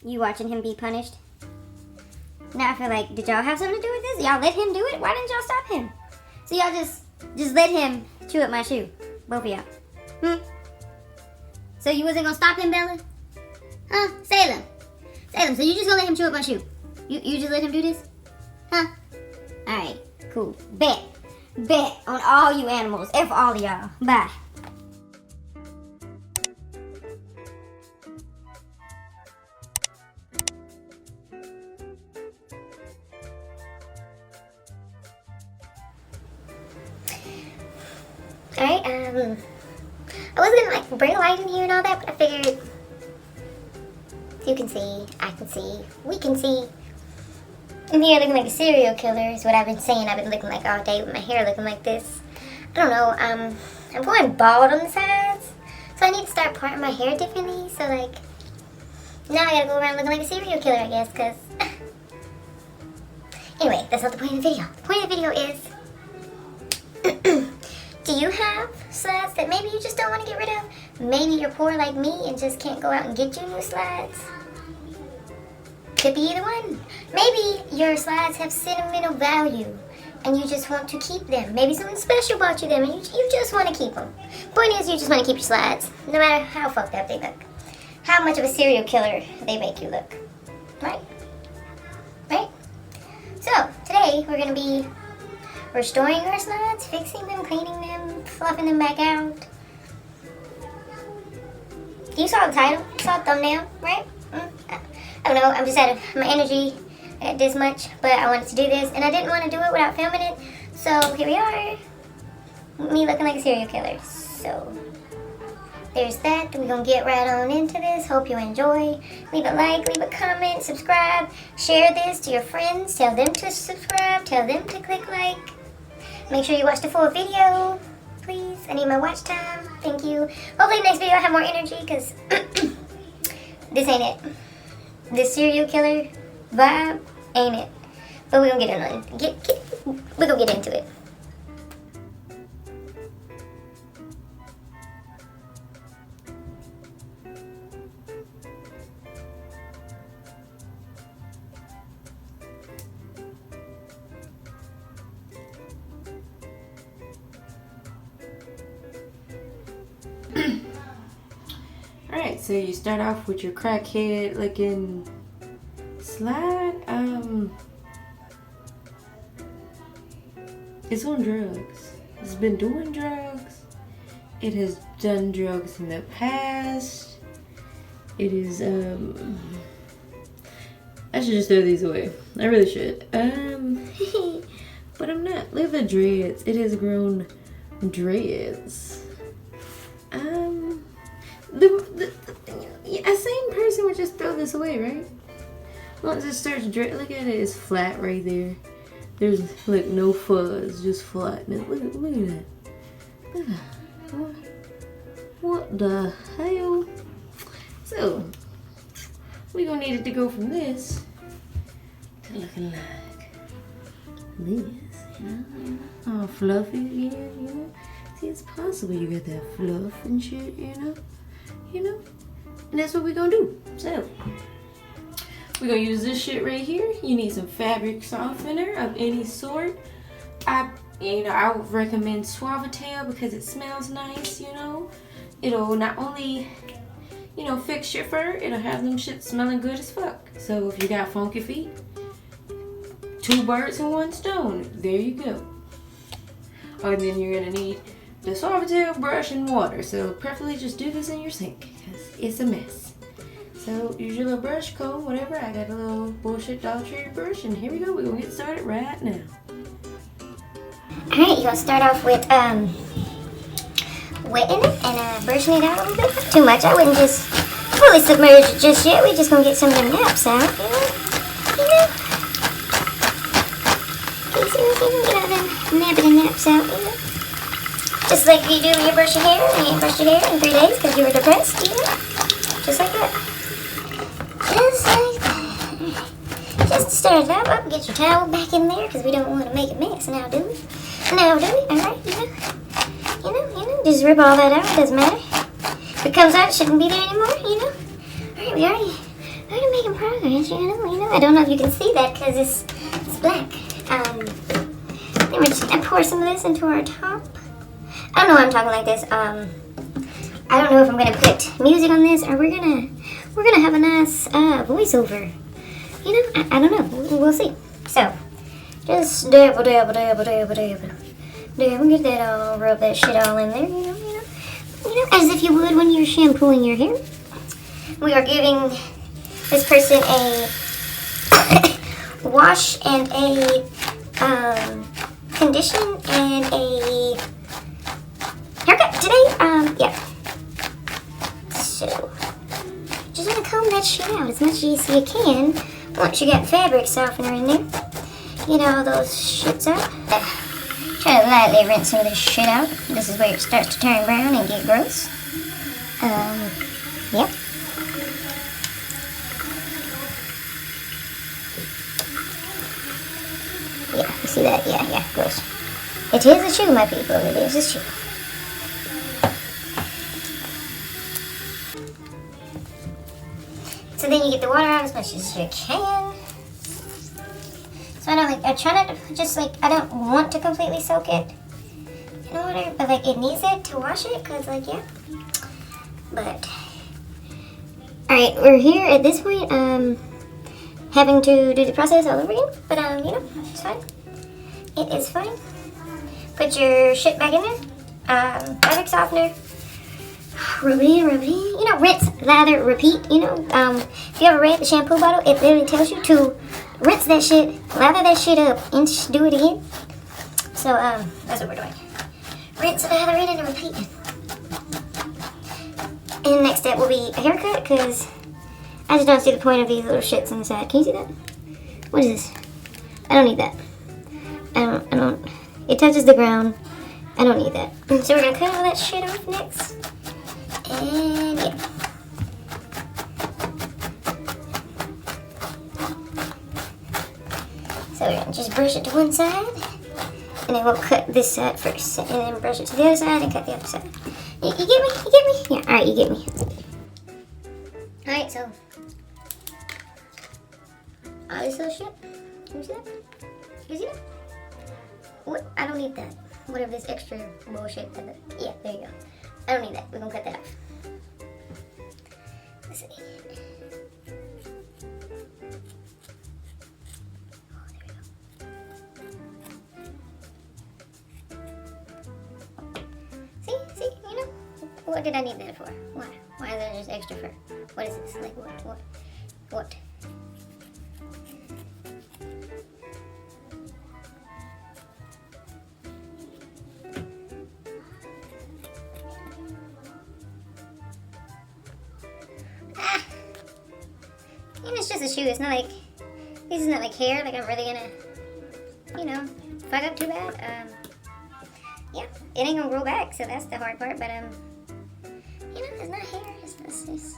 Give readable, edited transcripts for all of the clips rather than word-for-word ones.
You watching him be punished? Now I feel like, did y'all have something to do with this? Y'all let him do it? Why didn't y'all stop him? So y'all just let him chew up my shoe. Both of y'all. So you wasn't gonna stop him, Bella? Huh? Salem. Salem, so you just gonna let him chew up my shoe? You just let him do this? Huh? Alright, cool. Bet. Bet on all you animals. F all of y'all. Bye. Alright, I was gonna like bring a light in here and all that, but I figured you can see, I can see, we can see. I'm here looking like a serial killer is what I've been saying. I've been looking like all day with my hair looking like this. I don't know, I'm going bald on the sides, so I need to start parting my hair differently, so like, now I gotta go around looking like a serial killer, I guess, because anyway, that's not the point of the video. The point of the video is, do you have slides that maybe you just don't want to get rid of? Maybe you're poor like me and just can't go out and get you new slides. Could be either one. Maybe your slides have sentimental value and you just want to keep them. Maybe someone special bought you them and you just want to keep them. Point is, you just want to keep your slides, no matter how fucked up they look. How much of a serial killer they make you look. Right? Right? So, today we're going to be restoring our slides, fixing them, cleaning them, fluffing them back out. You saw the title, you saw the thumbnail, right? I don't know, I'm just out of my energy at this much, but I wanted to do this, and I didn't want to do it without filming it, so here we are, me looking like a serial killer. So, there's that. We're going to get right on into this. Hope you enjoy. Leave a like, leave a comment, subscribe, share this to your friends, tell them to subscribe, tell them to click like. Make sure you watch the full video, please. I need my watch time. Thank you. Hopefully next video I have more energy, because this ain't it. This serial killer vibe ain't it. But we're gonna we're gonna get into it. Alright, so you start off with your crackhead looking slide. It's on drugs. It's been doing drugs. It has done drugs in the past. It is, I should just throw these away. I really should. But I'm not. Look at the dreads. It has grown dreads. A sane person would just throw this away, right? Once it starts dread, look at it, it's flat right there. There's like no fuzz, just flat. Look at that. Look at that. What the hell? So we gonna need it to go from this to looking like this, you know? All fluffy again, you know? See, it's possible you get that fluff and shit, you know? And that's what we're gonna do. So we're gonna use this shit right here. You need some fabric softener of any sort. I would recommend Suavitel because it smells nice, you know. It'll not only, fix your fur, it'll have them shit smelling good as fuck. So if you got funky feet, 2 birds in 1 stone. There you go. And then you're gonna need the Suavitel brush and water. So preferably just do this in your sink because it's a mess. So use your little brush, comb, whatever. I got a little bullshit Dollar Tree brush, and here we go. We're gonna get started right now. Alright, you're gonna start off with wetting it and brushing it out a little bit. Not too much. I wouldn't just fully submerge it just yet. We're just gonna get some of the naps out, you know? Okay, so we're gonna get all them napping and naps out, you know? Just like you do when you brush your hair and you ain't brushed your hair in 3 days because you were depressed, you know? Just like that. Just like that. Just to stir it up, get your towel back in there because we don't want to make a mess. Now do we? Alright, you know, just rip all that out, it doesn't matter. If it comes out, it shouldn't be there anymore, you know. Alright, we already making progress, you know. I don't know if you can see that because it's black. Then we're just gonna pour some of this into our top. I don't know why I'm talking like this. I don't know if I'm gonna put music on this or we're gonna have a nice voiceover. You know, I don't know. We'll see. So, just dabble, and get that all, rub that shit all in there. You know, as if you would when you're shampooing your hair. We are giving this person a wash and a condition and a haircut today. Yeah. So, just want to comb that shit out as much as you can once you got fabric softener in there. Get all those shits out. Try to lightly rinse some of this shit out. This is where it starts to turn brown and get gross. Yep. Yeah, you see that? Yeah, gross. It is a shoe, my people. It is a shoe. So then you get the water out as much as you can. So I try not to just I don't want to completely soak it in water, but it needs it to wash it, cause yeah. But, alright, we're here at this point, having to do the process all over again, but it's fine. It is fine. Put your shit back in there, fabric softener, rub it in, rinse, lather, repeat, if you ever read the shampoo bottle, it literally tells you to rinse that shit, lather that shit up, and just do it again. So, that's what we're doing. Rinse, lather it, and repeat it. And the next step will be a haircut, because I just don't see the point of these little shits on the side. Can you see that? What is this? I don't need that. I don't, it touches the ground. I don't need that. So we're going to cut all that shit off next. And yeah. So we're going to just brush it to one side. And then we'll cut this side first. And then brush it to the other side and cut the other side. You get me? You get me? Yeah, alright, you get me. Alright, so. All this little shit. Can you see that? You see that? What? I don't need that. Whatever this extra bullshit. Yeah, there you go. I don't need that. We're gonna cut that off. Let's see. Oh, there we go. See, what did I need that for? Why is there just extra fur? What is this? What? And it's just a shoe. It's not this is not hair. I'm really gonna, fuck up too bad. Yeah, it ain't gonna grow back, so that's the hard part. But it's not hair. It's this.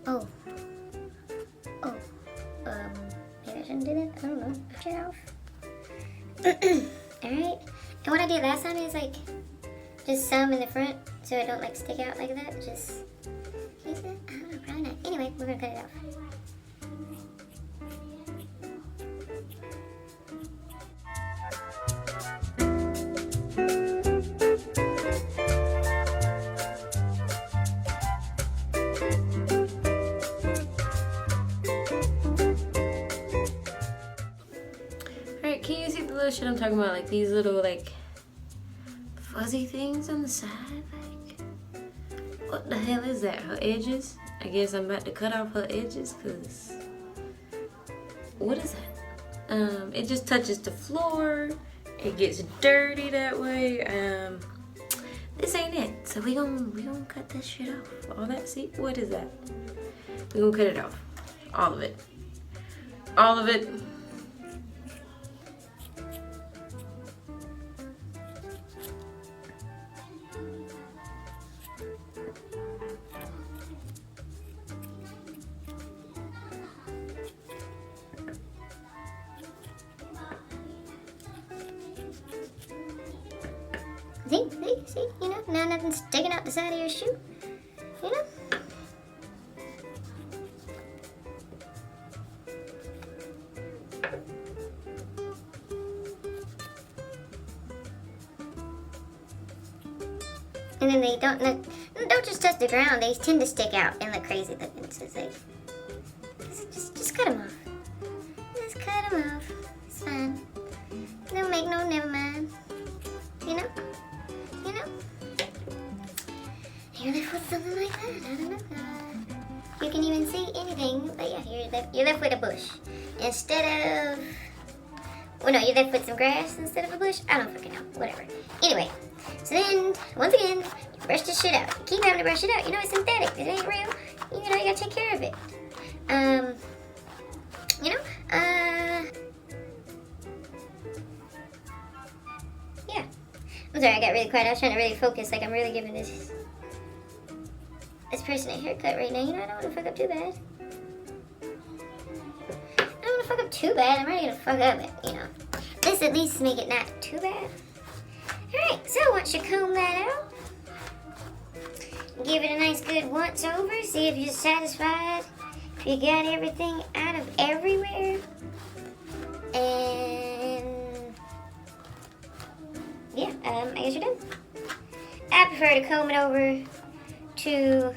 Oh. Maybe I shouldn't do that. I don't know. Shut off. All right. And what I did last time is just some in the front, so it don't stick out like that. Just. I don't know, probably not. Anyway, we're gonna cut it off. Alright, can you see the little shit I'm talking about? These little fuzzy things on the side? What the hell is that? Her edges? I guess I'm about to cut off her edges, because what is that? It just touches the floor. It gets dirty that way. This ain't it. So we gonna cut this shit off. All that, see? What is that? We gonna cut it off. All of it. All of it. See, now nothing's sticking out the side of your shoe, And then they don't just touch the ground. They tend to stick out and look crazy looking. So it's like, just cut them off. Just cut them off. It's fine. Don't make no never mind. You know? You know? You're left with something like that. I don't know. You can even see anything. But yeah, you're left with a bush. Instead of... Well, no, you're left with some grass instead of a bush. I don't fucking know. Whatever. Anyway. So then, once again, you brush this shit out. You keep having to brush it out. You know it's synthetic. It ain't real. You know, you gotta take care of it. You know, yeah. I'm sorry, I got really quiet. I was trying to really focus, like I'm really giving this person a haircut right now. You know, I don't want to fuck up too bad. I don't want to fuck up too bad. I'm already gonna fuck up it, you know. Let's at least make it not too bad. Alright, so once you comb that out, give it a nice good once over. See if you're satisfied. If you got everything out of everywhere. And yeah, I guess you're done. I prefer to comb it over to,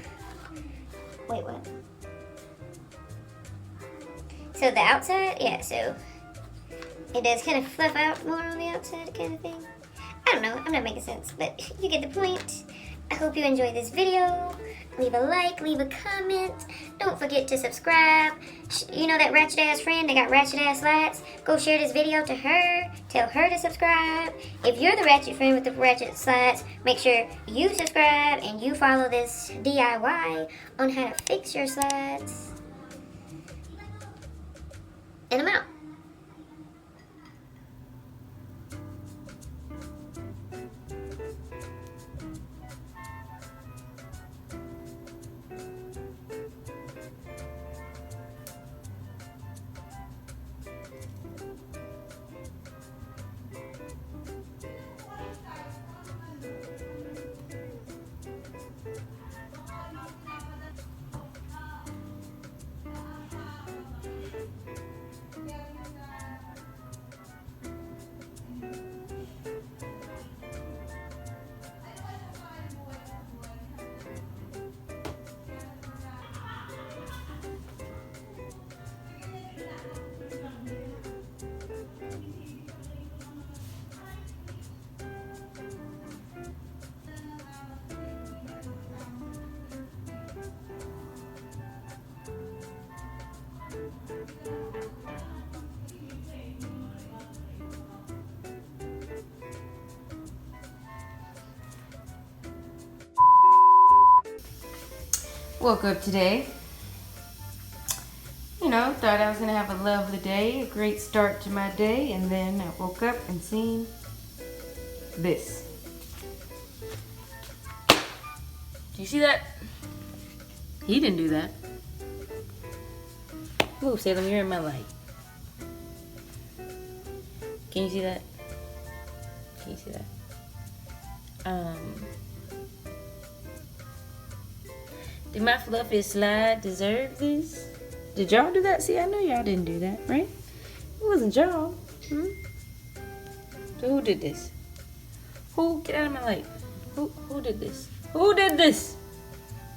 wait, what? So the outside, yeah, so it does kind of fluff out more on the outside kind of thing. I don't know, I'm not making sense, but you get the point. I hope you enjoyed this video. Leave a like, leave a comment. Don't forget to subscribe. You know that ratchet ass friend that got ratchet ass slats? Go share this video to her. Tell her to subscribe. If you're the ratchet friend with the ratchet slats, make sure you subscribe and you follow this DIY on how to fix your slats. And I'm out. Woke up today. You know, thought I was gonna have a lovely day, a great start to my day, and then I woke up and seen this. Do you see that? He didn't do that. Oh, Salem, you're in my light. Can you see that? Can you see that? Did my fluffy slide deserve this? Did y'all do that? See, I know y'all didn't do that, right? It wasn't y'all. So who did this? Who? Get out of my light. Who did this? Who did this?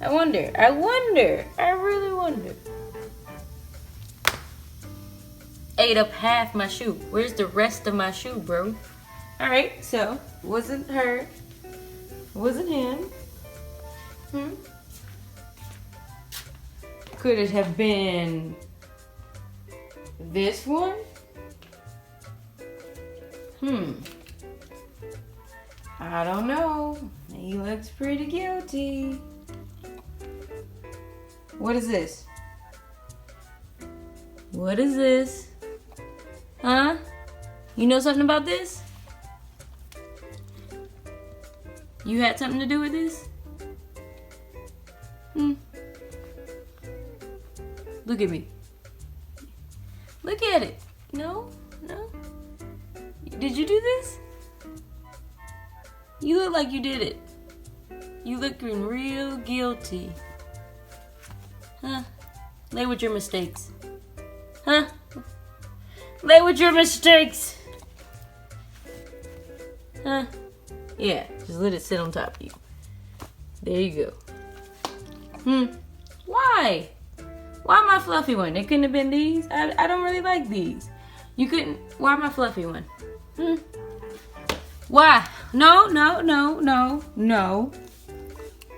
I wonder. I really wonder. Ate up half my shoe. Where's the rest of my shoe, bro? Alright, so wasn't her. Wasn't him. Could it have been this one? I don't know. He looks pretty guilty. What is this? What is this? Huh? You know something about this? You had something to do with this? Look at me. Look at it. No? No? Did you do this? You look like you did it. You looking real guilty. Huh? Lay with your mistakes. Huh? Lay with your mistakes. Huh? Yeah, just let it sit on top of you. There you go. Why? Why my fluffy one? It couldn't have been these. I don't really like these. You couldn't. Why my fluffy one? Why? No.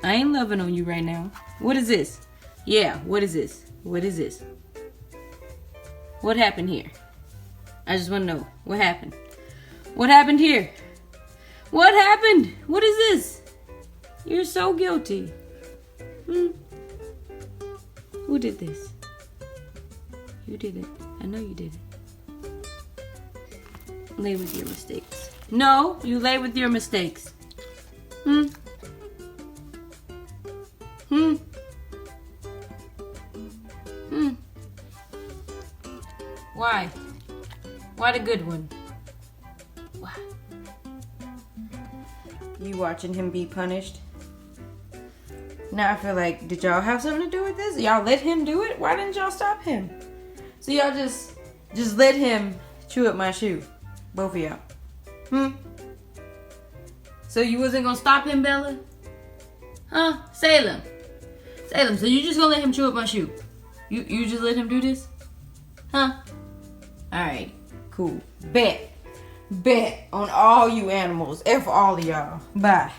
I ain't loving on you right now. What is this? Yeah, what is this? What is this? What happened here? I just want to know. What happened? What happened here? What happened? What is this? You're so guilty. Who did this? You did it. I know you did it. Lay with your mistakes. No, you lay with your mistakes. Why? Why the good one? Why? You watching him be punished? Now I feel like, did y'all have something to do with this? Y'all let him do it? Why didn't y'all stop him? So y'all just let him chew up my shoe. Both of y'all. So you wasn't gonna stop him, Bella? Huh? Salem, so you just gonna let him chew up my shoe? You just let him do this? Huh? Alright, cool. Bet on all you animals. F all of y'all. Bye.